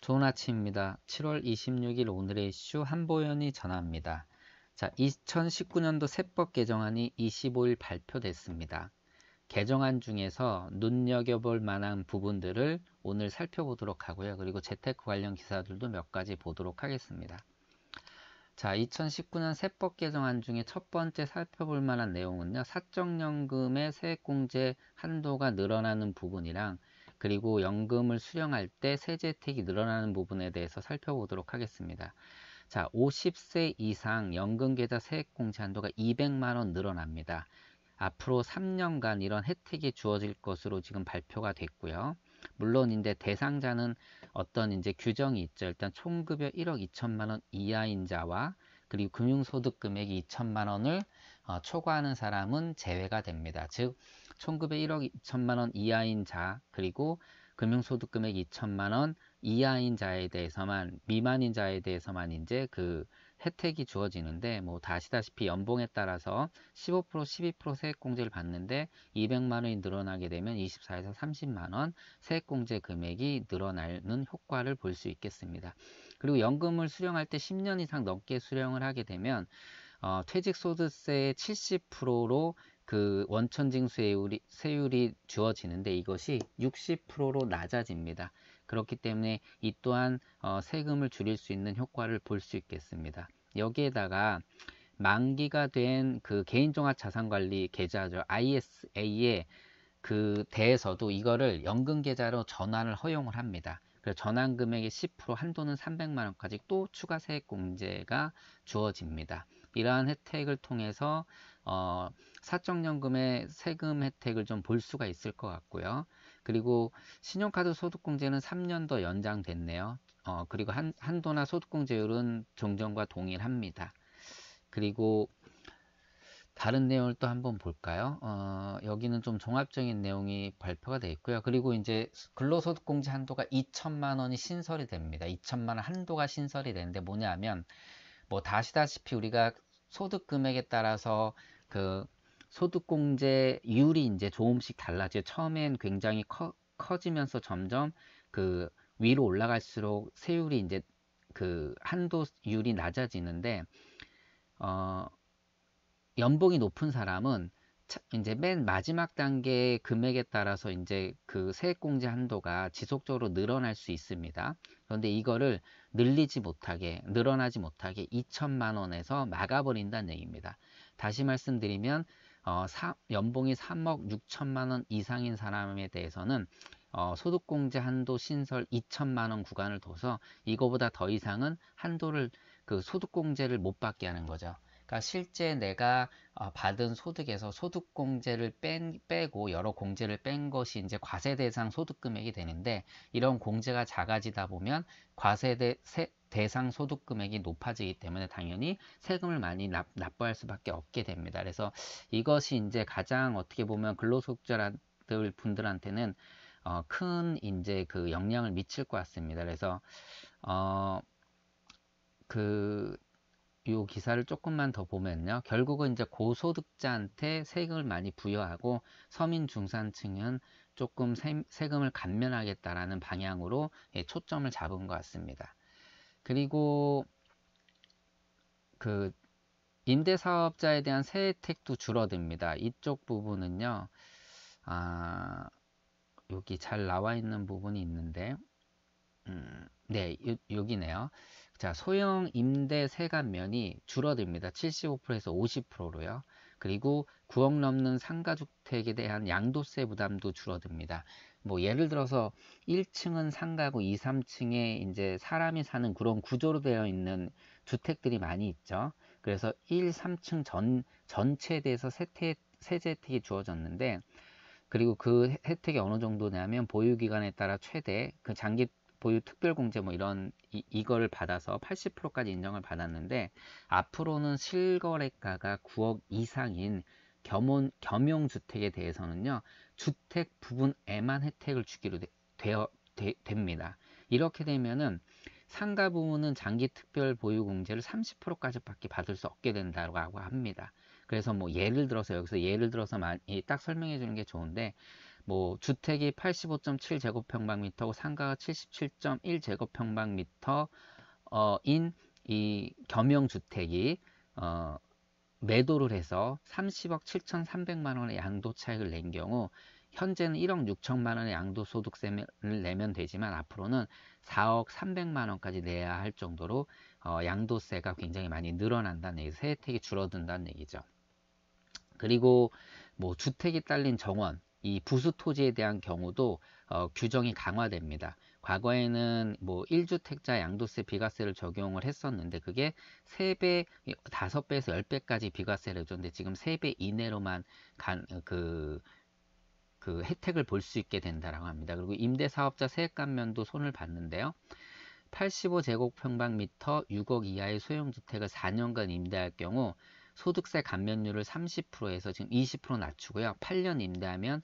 좋은 아침입니다. 7월 26일 오늘의 이슈 한보연이 전합니다. 자, 2019년도 세법 개정안이 25일 발표됐습니다. 개정안 중에서 눈여겨볼 만한 부분들을 오늘 살펴보도록 하고요. 그리고 재테크 관련 기사들도 몇 가지 보도록 하겠습니다. 자, 2019년 세법 개정안 중에 첫 번째 살펴볼 만한 내용은요. 사적연금의 세액공제 한도가 늘어나는 부분이랑 그리고 연금을 수령할 때 세제 혜택이 늘어나는 부분에 대해서 살펴보도록 하겠습니다. 자, 50세 이상 연금계좌 세액공제 한도가 200만 원 늘어납니다. 앞으로 3년간 이런 혜택이 주어질 것으로 지금 발표가 됐고요. 물론 이제 대상자는 어떤 이제 규정이 있죠. 일단 총급여 1억 2천만 원 이하인 자와 그리고 금융소득 금액이 2천만 원을 초과하는 사람은 제외가 됩니다. 즉 총급여 1억 2천만 원 이하인 자 그리고 금융소득 금액 2천만 원 이하인 자에 대해서만 미만인 자에 대해서만 이제 그 혜택이 주어지는데 뭐 다 아시다시피 연봉에 따라서 15% 12% 세액공제를 받는데 200만 원이 늘어나게 되면 24에서 30만 원 세액공제 금액이 늘어나는 효과를 볼 수 있겠습니다. 그리고 연금을 수령할 때 10년 이상 넘게 수령을 하게 되면 퇴직소득세의 70%로 그 원천징수세율이 주어지는데 이것이 60%로 낮아집니다. 그렇기 때문에 이 또한 세금을 줄일 수 있는 효과를 볼 수 있겠습니다. 여기에다가 만기가 된 그 개인종합자산관리 계좌죠. ISA에 그 대해서도 이거를 연금계좌로 전환을 허용을 합니다. 그래서 전환 금액의 10% 한도는 300만 원까지 또 추가 세액공제가 주어집니다. 이러한 혜택을 통해서 사적연금의 세금 혜택을 좀 볼 수가 있을 것 같고요. 그리고 신용카드 소득공제는 3년 더 연장됐네요. 그리고 한도나 소득공제율은 종전과 동일합니다. 그리고 다른 내용을 또 한번 볼까요? 여기는 좀 종합적인 내용이 발표가 되어 있고요. 그리고 이제 근로소득공제 한도가 2천만 원이 신설이 됩니다. 2천만 원 한도가 신설이 되는데 뭐냐면 뭐 다 아시다시피 우리가 소득 금액에 따라서 그 소득공제율이 이제 조금씩 달라져요. 처음엔 굉장히 커지면서 점점 그 위로 올라갈수록 세율이 이제 그 한도율이 낮아지는데 연봉이 높은 사람은 이제 맨 마지막 단계의 금액에 따라서 이제 그 세액공제 한도가 지속적으로 늘어날 수 있습니다. 그런데 이거를 늘어나지 못하게 2천만 원에서 막아버린다는 얘기입니다. 다시 말씀드리면 연봉이 3억 6천만 원 이상인 사람에 대해서는 소득공제 한도 신설 2천만 원 구간을 둬서 이거보다 더 이상은 한도를 그 소득공제를 못 받게 하는 거죠. 그러니까 실제 내가 받은 소득에서 소득공제를 빼고 여러 공제를 뺀 것이 이제 과세대상 소득금액이 되는데 이런 공제가 작아지다 보면 대상 소득금액이 높아지기 때문에 당연히 세금을 많이 납부할 수밖에 없게 됩니다. 그래서 이것이 이제 가장 어떻게 보면 근로소득자들 분들한테는 큰 이제 그 영향을 미칠 것 같습니다. 그래서 요 기사를 조금만 더 보면요. 결국은 이제 고소득자한테 세금을 많이 부여하고 서민 중산층은 조금 세금을 감면하겠다라는 방향으로 초점을 잡은 것 같습니다. 그리고 그 임대사업자에 대한 세혜택도 줄어듭니다. 이쪽 부분은요. 여기 잘 나와 있는 부분이 있는데 네, 여기네요. 자, 소형 임대 세감면이 줄어듭니다. 75%에서 50%로요. 그리고 9억 넘는 상가주택에 대한 양도세 부담도 줄어듭니다. 뭐 예를 들어서 1층은 상가고 2, 3층에 이제 사람이 사는 그런 구조로 되어 있는 주택들이 많이 있죠. 그래서 1, 3층 전체에 대해서 세제 혜택이 주어졌는데 그리고 그 혜택이 어느 정도냐면 보유기간에 따라 최대 그 장기 보유 특별공제 뭐 이거를 받아서 80%까지 인정을 받았는데 앞으로는 실거래가가 9억 이상인 겸용주택에 대해서는요 주택 부분에만 혜택을 주기로 됩니다. 이렇게 되면은 상가 부분은 장기 특별 보유 공제를 30%까지밖에 받을 수 없게 된다고 합니다. 그래서 뭐 예를 들어서 여기서 딱 설명해 주는 게 좋은데 뭐 주택이 85.7제곱평방미터고 상가가 77.1제곱평방미터 인 이 겸용주택이 매도를 해서 30억 7,300만 원의 양도차익을 낸 경우 현재는 1억 6천만 원의 양도소득세를 내면 되지만 앞으로는 4억 300만 원까지 내야 할 정도로 양도세가 굉장히 많이 늘어난다는 얘기, 세 혜택이 줄어든다는 얘기죠. 그리고 뭐 주택이 딸린 정원, 이 부수 토지에 대한 경우도 규정이 강화됩니다. 과거에는 뭐 1주택자 양도세 비과세를 적용을 했었는데 그게 3배, 5배에서 10배까지 비과세를 줬는데 지금 3배 이내로만 그 혜택을 볼 수 있게 된다라고 합니다. 그리고 임대사업자 세액 감면도 손을 봤는데요. 85제곱평방미터 6억 이하의 소형주택을 4년간 임대할 경우 소득세 감면율을 30%에서 지금 20% 낮추고요. 8년 임대하면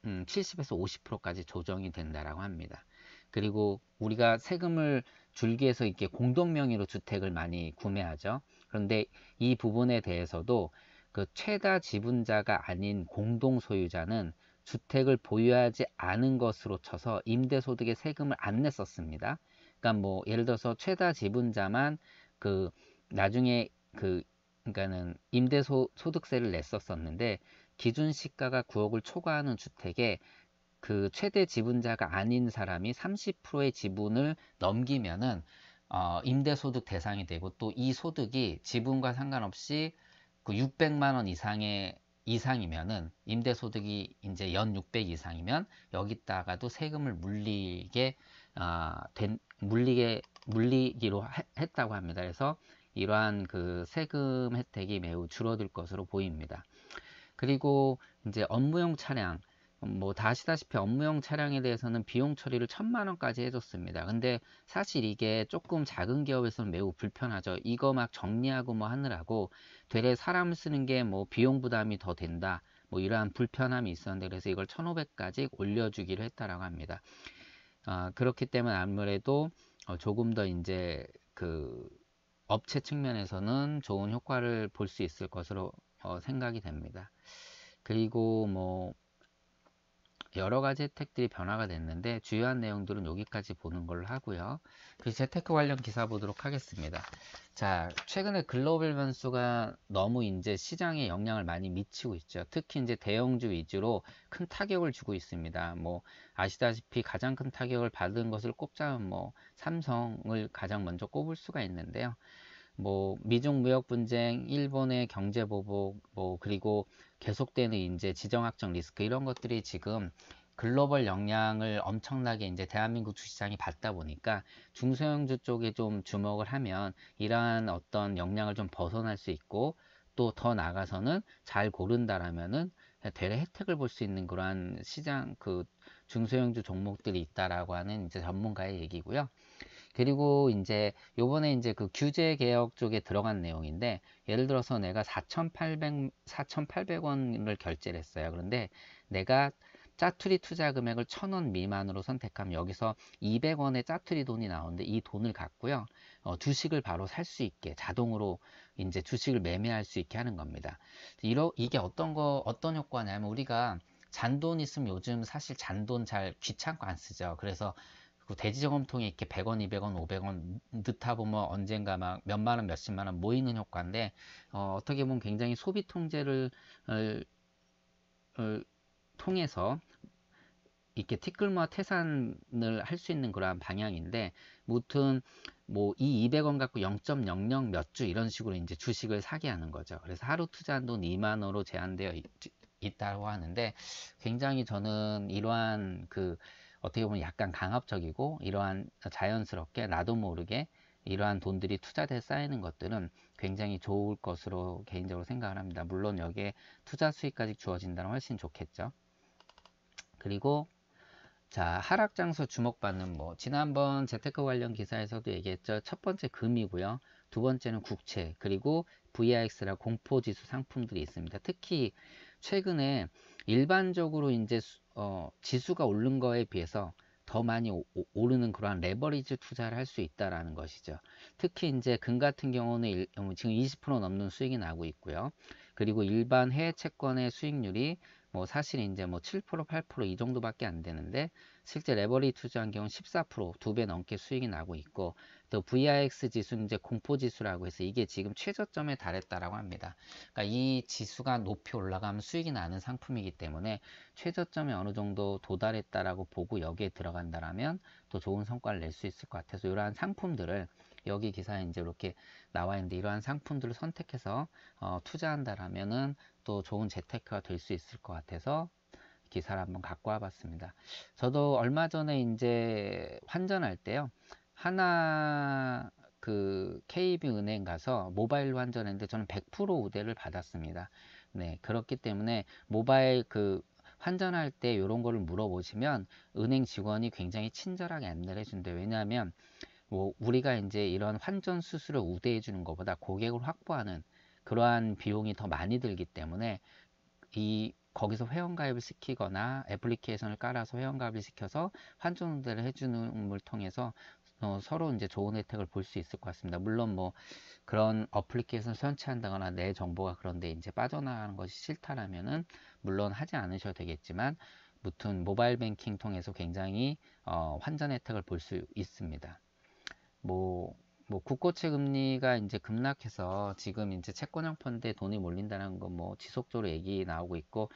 70에서 50%까지 조정이 된다라고 합니다. 그리고 우리가 세금을 줄기 위해서 이렇게 공동명의로 주택을 많이 구매하죠. 그런데 이 부분에 대해서도 그 최다 지분자가 아닌 공동소유자는 주택을 보유하지 않은 것으로 쳐서 임대소득에 세금을 안 냈었습니다. 그러니까 뭐 예를 들어서 최다 지분자만 그 나중에 그러니까는 임대소득세를 냈었었는데 기준 시가가 9억을 초과하는 주택에 그 최대 지분자가 아닌 사람이 30%의 지분을 넘기면은 임대소득 대상이 되고 또 이 소득이 지분과 상관없이 그 600만 원 이상이면은 임대소득이 이제 연 600 이상이면 여기다가도 세금을 물리기로 했다고 합니다. 그래서 이러한 그 세금 혜택이 매우 줄어들 것으로 보입니다. 그리고 이제 업무용 차량, 뭐 다 아시다시피 업무용 차량에 대해서는 비용 처리를 1,000만 원까지 해줬습니다. 근데 사실 이게 조금 작은 기업에서는 매우 불편하죠. 이거 막 정리하고 뭐 하느라고 되레 사람을 쓰는 게 뭐 비용 부담이 더 된다. 뭐 이러한 불편함이 있었는데 그래서 이걸 1,500까지 올려주기로 했다라고 합니다. 그렇기 때문에 아무래도 조금 더 이제 그 업체 측면에서는 좋은 효과를 볼 수 있을 것으로 생각이 됩니다. 그리고 뭐 여러 가지 혜택들이 변화가 됐는데 주요한 내용들은 여기까지 보는 걸로 하고요. 그 재테크 관련 기사 보도록 하겠습니다. 자, 최근에 글로벌 변수가 너무 이제 시장에 영향을 많이 미치고 있죠. 특히 이제 대형주 위주로 큰 타격을 주고 있습니다. 뭐 아시다시피 가장 큰 타격을 받은 것을 꼽자면 뭐 삼성을 가장 먼저 꼽을 수가 있는데요. 뭐 미중 무역 분쟁, 일본의 경제 보복, 뭐 그리고 계속되는 이제 지정학적 리스크 이런 것들이 지금 글로벌 영향을 엄청나게 이제 대한민국 주시장이 받다 보니까 중소형주 쪽에 좀 주목을 하면 이러한 어떤 영향을 좀 벗어날 수 있고 또 더 나아가서는 잘 고른다라면은 대래 혜택을 볼 수 있는 그러한 시장 그 중소형주 종목들이 있다라고 하는 이제 전문가의 얘기고요. 그리고 이제 요번에 이제 그 규제 개혁 쪽에 들어간 내용인데 예를 들어서 내가 4,800원을 결제를 했어요. 그런데 내가 짜투리 투자 금액을 1,000원 미만으로 선택하면 여기서 200원의 짜투리 돈이 나오는데 이 돈을 갖고요. 주식을 바로 살 수 있게 자동으로 이제 주식을 매매할 수 있게 하는 겁니다. 이게 어떤 효과냐면 우리가 잔돈 있으면 요즘 사실 잔돈 잘 귀찮고 안 쓰죠. 그래서 그 대지저금통에 이렇게 100원, 200원, 500원 넣다 보면 언젠가 막 몇만 원, 몇십만 원 모이는 효과인데 어떻게 보면 굉장히 소비 통제를 통해서 이렇게 티끌모아 태산을 할 수 있는 그러한 방향인데 무튼 뭐 이 200원 갖고 0.00 몇 주 이런 식으로 이제 주식을 사게 하는 거죠. 그래서 하루 투자한 돈 2만 원으로 제한되어 있다고 하는데 굉장히 저는 이러한 그 어떻게 보면 약간 강압적이고 이러한 자연스럽게 나도 모르게 이러한 돈들이 투자돼 쌓이는 것들은 굉장히 좋을 것으로 개인적으로 생각을 합니다. 물론 여기에 투자 수익까지 주어진다면 훨씬 좋겠죠. 그리고 자, 하락 장소 주목받는 뭐 지난번 재테크 관련 기사에서도 얘기했죠. 첫 번째 금이고요. 두 번째는 국채, 그리고 VIX라 공포지수 상품들이 있습니다. 특히 최근에 일반적으로 이제 지수가 오른 거에 비해서 더 많이 오르는 그러한 레버리지 투자를 할 수 있다라는 것이죠. 특히 이제 금 같은 경우는 지금 20% 넘는 수익이 나고 있고요. 그리고 일반 해외 채권의 수익률이 뭐 사실 이제 뭐 7%, 8%이 정도밖에 안 되는데 실제 레버리지 투자한 경우는 14%, 2배 넘게 수익이 나고 있고, 또 VIX 지수는 이제 공포 지수라고 해서 이게 지금 최저점에 달했다라고 합니다. 그러니까 이 지수가 높이 올라가면 수익이 나는 상품이기 때문에 최저점에 어느 정도 도달했다라고 보고 여기에 들어간다라면 또 좋은 성과를 낼 수 있을 것 같아서 이러한 상품들을 여기 기사에 이제 이렇게 나와 있는데 이러한 상품들을 선택해서 투자한다라면은 또 좋은 재테크가 될 수 있을 것 같아서 기사를 한번 갖고 와봤습니다. 저도 얼마 전에 이제 환전할 때요, 하나 그 KB은행 가서 모바일로 환전했는데 저는 100% 우대를 받았습니다. 네, 그렇기 때문에 모바일 그 환전할 때 이런 거를 물어보시면 은행 직원이 굉장히 친절하게 안내를 해준대요. 왜냐하면 뭐 우리가 이제 이런 환전 수수료 우대해 주는 것보다 고객을 확보하는 그러한 비용이 더 많이 들기 때문에 이 거기서 회원가입을 시키거나 애플리케이션을 깔아서 회원가입을 시켜서 환전 우대를 해주는 걸 통해서 서로 이제 좋은 혜택을 볼 수 있을 것 같습니다. 물론 뭐 그런 어플리케이션을 설치한다거나 내 정보가 그런데 이제 빠져나가는 것이 싫다라면은 물론 하지 않으셔도 되겠지만, 무튼 모바일 뱅킹 통해서 굉장히 환전 혜택을 볼 수 있습니다. 뭐, 국고채 금리가 이제 급락해서 지금 이제 채권형 펀드에 돈이 몰린다는 거 뭐 지속적으로 얘기 나오고 있고,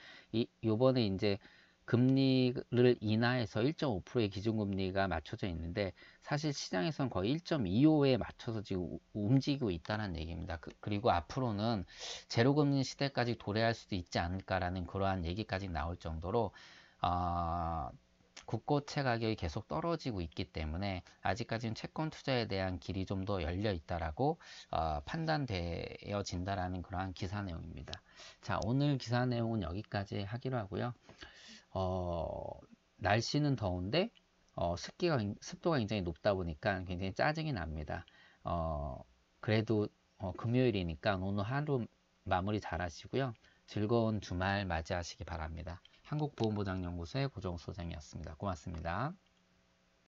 요번에 이제 금리를 인하해서 1.5%의 기준금리가 맞춰져 있는데 사실 시장에서는 거의 1.25에 맞춰서 지금 움직이고 있다는 얘기입니다. 그리고 앞으로는 제로금리 시대까지 도래할 수도 있지 않을까라는 그러한 얘기까지 나올 정도로 어, 국고채 가격이 계속 떨어지고 있기 때문에 아직까지는 채권 투자에 대한 길이 좀 더 열려 있다라고 판단되어진다라는 그러한 기사 내용입니다. 자, 오늘 기사 내용은 여기까지 하기로 하고요. 날씨는 더운데 습도가 굉장히 높다 보니까 굉장히 짜증이 납니다. 그래도 금요일이니까 오늘 하루 마무리 잘 하시고요. 즐거운 주말 맞이하시기 바랍니다. 한국보험보장연구소의 고정소장이었습니다. 고맙습니다.